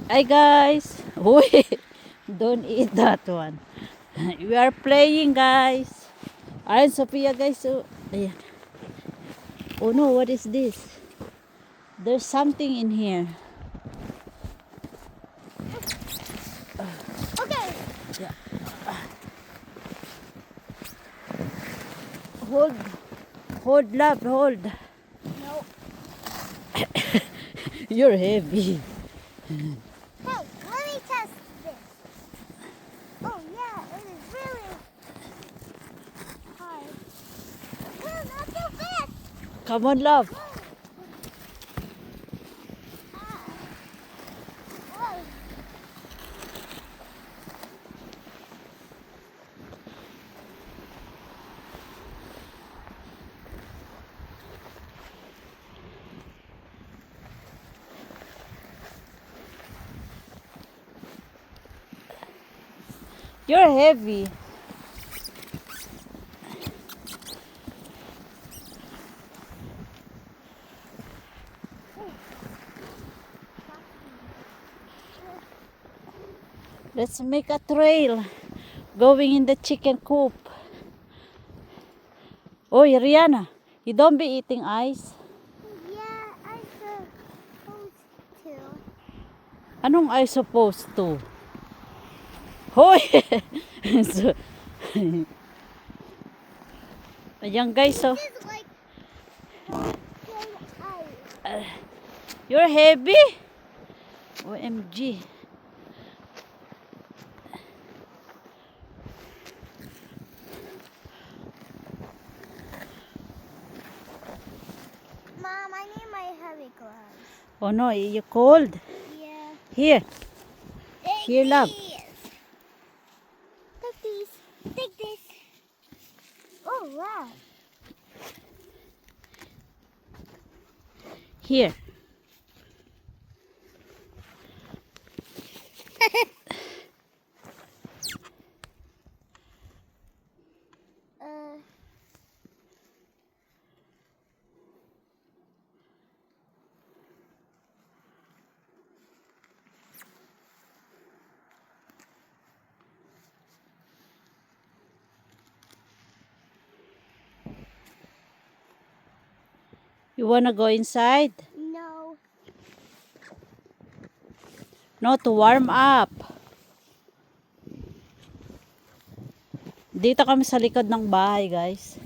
Hi guys. Uy, don't eat that one. We are playing guys. Ayan, Sophia guys. Oh, ayan. Oh no, what is this? There's something in here. Okay. Yeah. Hold. Hold, love, hold. No. You're heavy. Hey, let me test this. Oh yeah, it is really hard. No, not so fast. Come on, love. Ah. Oh. You're heavy. Let's make a trail going in the chicken coop. Oh, Rihanna, you don't be eating ice. Yeah, I supposed to. Anong I supposed to? Hoy! So, ayan guys, so This is like ice. you're heavy. OMG. Mom, I need my heavy gloves. Oh no, you cold? Yeah. Here, Take here, love. these. Take these. Take this. Oh wow. Here. uh. You wanna go inside? No. No, to warm up. Dito kami sa likod ng bahay, guys.